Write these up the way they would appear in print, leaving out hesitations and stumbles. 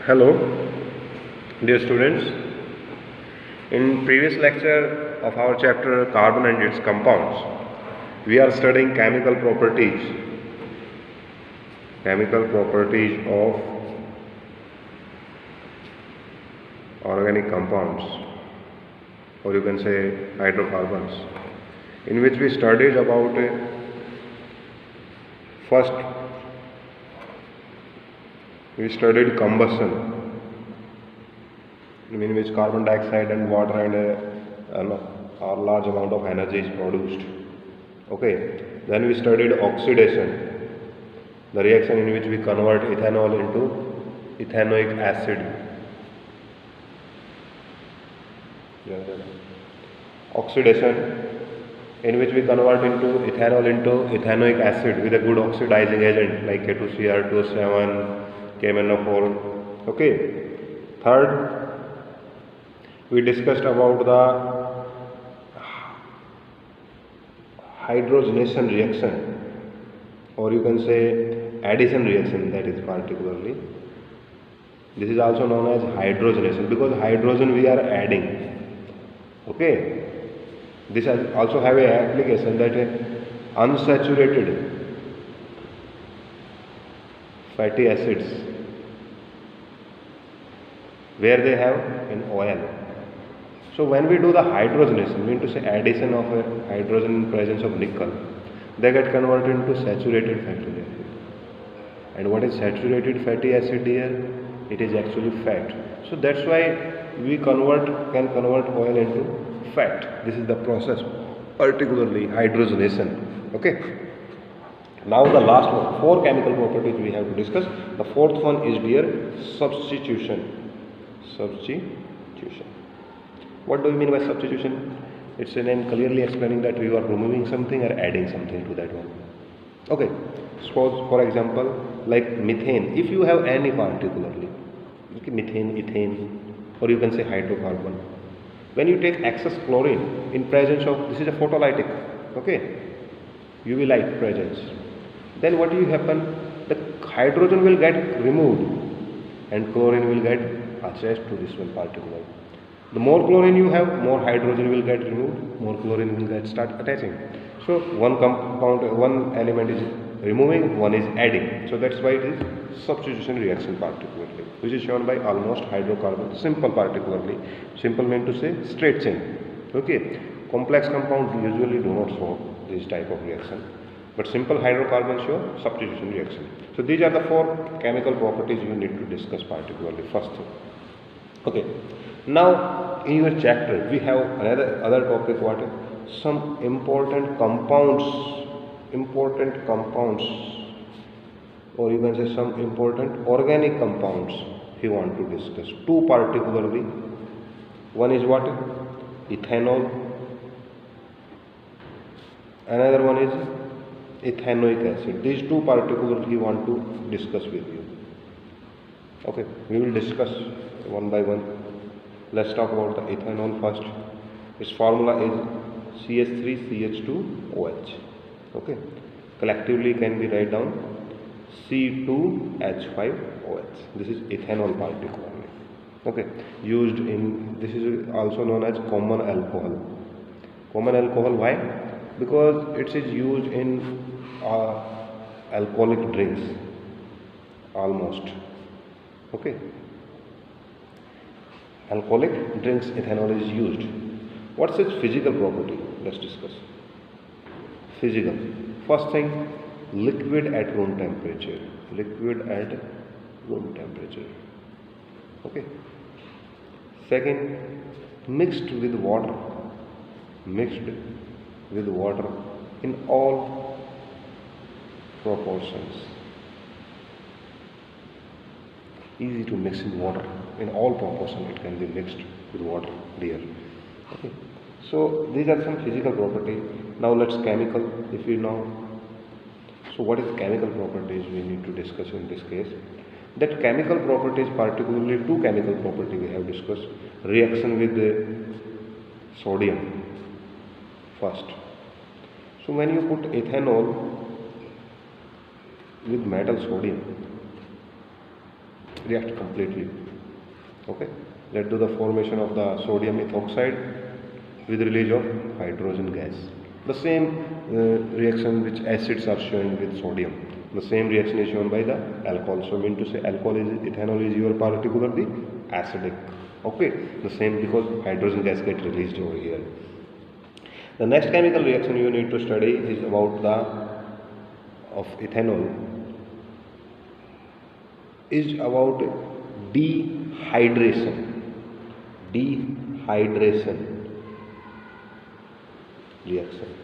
Hello, dear students. In previous lecture of our chapter Carbon and its compounds, we are studying chemical properties of organic compounds, or you can say hydrocarbons, in which we studied about first we studied combustion, in which carbon dioxide and water and a large amount of energy is produced. Okay. Then we studied oxidation, the reaction in which we convert ethanol into ethanoic acid. Oxidation, in which we convert into ethanol into ethanoic acid with a good oxidizing agent like K2Cr, 2O7, KMnO4. Okay. Third, we discussed about the hydrogenation reaction, or you can say addition reaction, that is particularly. This is also known as hydrogenation because hydrogen we are adding. Okay. This also have a application that unsaturated fatty acids, where they have an oil. So when we do the hydrogenation, mean to say addition of a hydrogen in presence of nickel, they get converted into saturated fatty acid. And what is saturated fatty acid here? It is actually fat. So that's why we can convert oil into fat. This is the process, particularly hydrogenation. Okay. Now the last one, 4 chemical properties we have to discuss. The fourth one is dear substitution. Substitution. What do you mean by substitution? It's a name clearly explaining that you are removing something or adding something to that one. Okay. Suppose for example, like methane. If you have any particularly, okay, methane, ethane, or you can say hydrocarbon. When you take excess chlorine in presence of, this is a photolytic, okay, UV light presence, then what will happen? The hydrogen will get removed and chlorine will get attached to this one particular. The more chlorine you have, more hydrogen will get removed, more chlorine will get start attaching. So one compound, one element is removing, one is adding. So that's why it is substitution reaction particularly, which is shown by almost hydrocarbon, simple particularly. Simple mean to say straight chain. Okay. Complex compounds usually do not show this type of reaction, but simple hydrocarbons show substitution reaction. So these are the 4 chemical properties you need to discuss particularly first thing. Okay. Now in your chapter we have other topic, what is some important compounds, or you can say some important organic compounds we want to discuss. 2 particularly. One is what? Ethanol. Another one is ethanoic acid. These 2 particularly we want to discuss with you. Okay, we will discuss one by one. Let's talk about the ethanol first. Its formula is CH3CH2OH. Okay, collectively can be write down C2H5OH. This is ethanol particularly. Okay, used in, this is also known as common alcohol. Common alcohol, why? Because it is used in alcoholic drinks almost. Okay. Alcoholic drinks, ethanol is used. What's its physical property? Let's discuss. Physical. First thing, liquid at room temperature. Liquid at room temperature. Okay. Second, mixed with water. Mixed with water in all proportions. Easy to mix in water. In all proportion it can be mixed with water there. Okay. So these are some physical properties. Now let's chemical, if you know. So what is chemical properties we need to discuss in this case? That chemical properties, particularly 2 chemical properties we have discussed. Reaction with the sodium first. So when you put ethanol with metal sodium, react completely. Okay, that do the formation of the sodium ethoxide with release of hydrogen gas. The same reaction which acids are showing with sodium. The same reaction is shown by the alcohol. So, mean to say alcohol is ethanol is your particularly acidic. Okay, the same because hydrogen gas get released over here. The next chemical reaction you need to study is about the of ethanol is about dehydration. Dehydration reaction.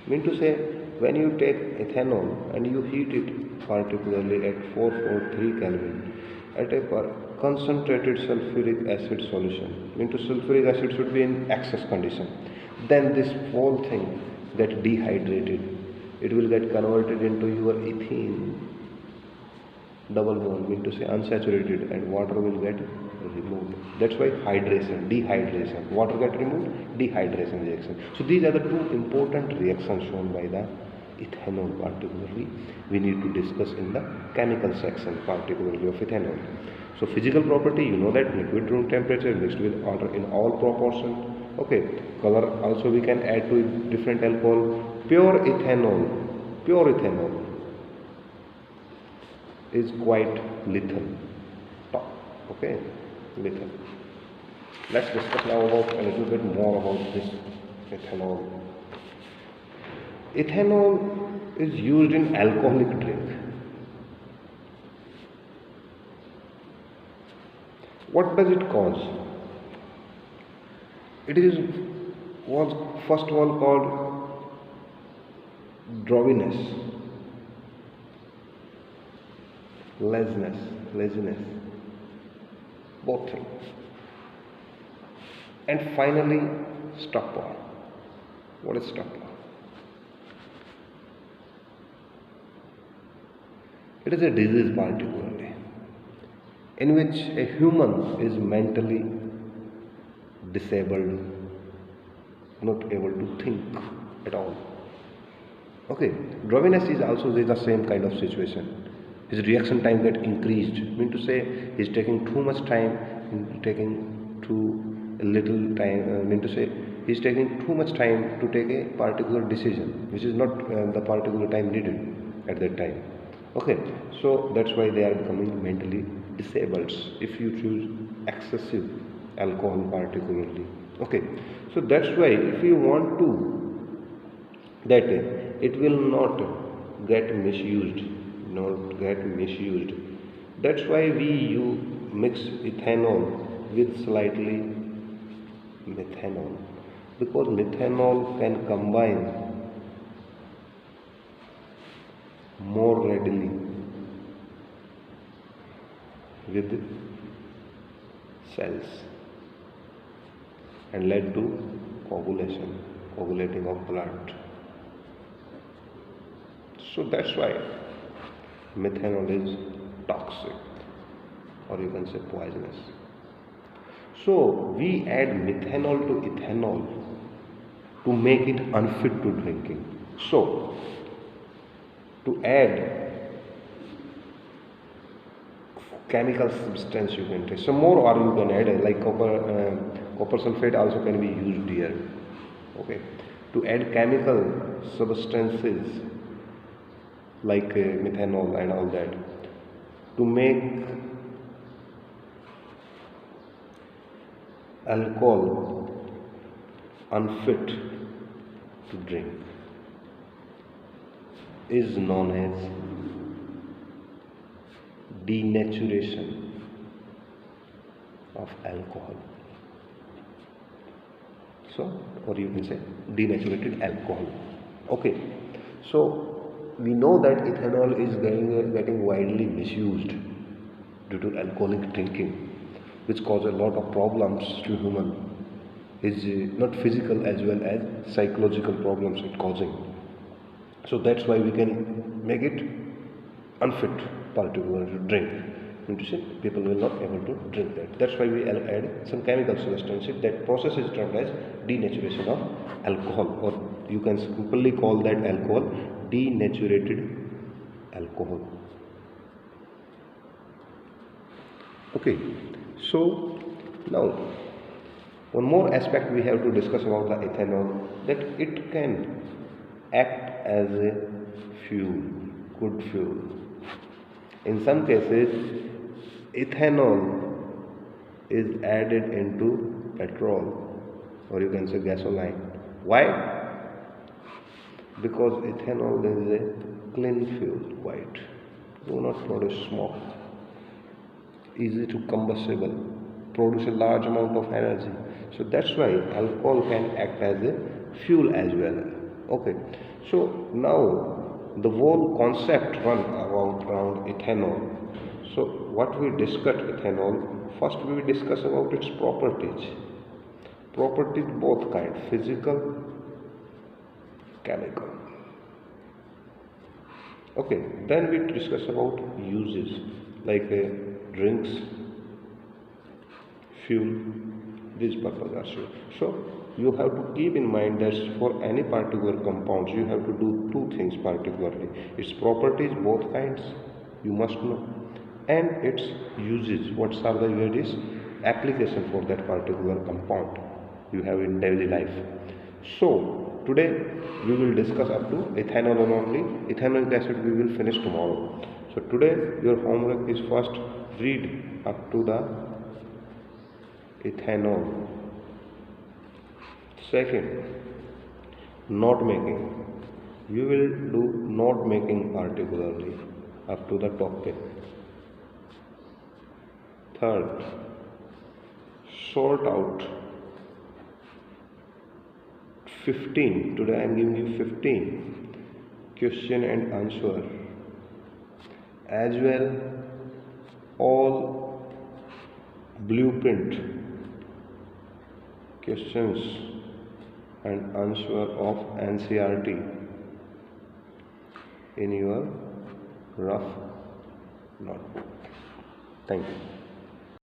Mean to say when you take ethanol and you heat it particularly at 443 Kelvin at a concentrated sulfuric acid solution, mean to sulfuric acid should be in excess condition, then this whole thing get dehydrated. It will get converted into your ethene double bond, mean to say unsaturated, and water will get removed. That's why hydration, dehydration. Water get removed, dehydration reaction. So these are the two important reactions shown by the ethanol particularly. We need to discuss in the chemical section particularly of ethanol. So physical property, you know that liquid room temperature mixed with water in all proportion. Okay, color also we can add to different alcohol. Pure ethanol is quite lethal. Okay, lethal. Let's discuss now about a little bit more about this ethanol. Ethanol is used in alcoholic drink. What does it cause? It was first of all called drowsiness, laziness, both things, and finally stupor. What is stupor? It is a disease particularly in which a human is mentally disabled, not able to think at all. Okay, drowsiness is also the same kind of situation. His reaction time get increased. Mean to say he's taking too much time, taking too little time. Mean to say he's taking too much time to take a particular decision, which is not the particular time needed at that time. Okay, so that's why they are becoming mentally disabled if you choose excessive alcohol particularly. Okay, so that's why if you want to that it will not get misused, that's why you mix ethanol with slightly methanol, because methanol can combine more readily with cells and led to coagulating of blood. So that's why methanol is toxic, or you can say poisonous. So we add methanol to ethanol to make it unfit to drinking. So to add chemical substance you can take some more, or you can add like copper sulfate also can be used here. Okay, to add chemical substances like methanol and all that to make alcohol unfit to drink is known as denaturation of alcohol. So, or you can say denaturated alcohol. Okay, so we know that ethanol is getting widely misused due to alcoholic drinking, which cause a lot of problems to human. Is not physical as well as psychological problems it causing. So that's why we can make it unfit particular to drink. People will not able to drink that. That's why we add some chemical substances. That process is termed as denaturation of alcohol, or you can simply call that alcohol denaturated alcohol. Okay, so now one more aspect we have to discuss about the ethanol, that it can act as a fuel, good fuel. In some cases, ethanol is added into petrol, or you can say gasoline. Why? Because ethanol is a clean fuel, quite. Do not produce smoke, easy to combustible, produce a large amount of energy. So that's why alcohol can act as a fuel as well. Okay, so now the whole concept run around ethanol. So what we discuss ethanol, first we discuss about its properties. Properties both kind, physical, chemical. Okay, then we discuss about uses like drinks, fuel, these purposes are sure. So you have to keep in mind that for any particular compounds you have to do two things particularly: its properties, both kinds, you must know, and its uses. What are the various application for that particular compound you have in daily life. So today we will discuss up to ethanol only. Ethanoic acid we will finish tomorrow. So today your homework is first read up to the ethanol. Second, note making. You will do note making particularly up to the topic. Third, sort out 15. Today I am giving you 15 question and answer, as well all blueprint questions and answer of NCERT in your rough notebook. Thank you.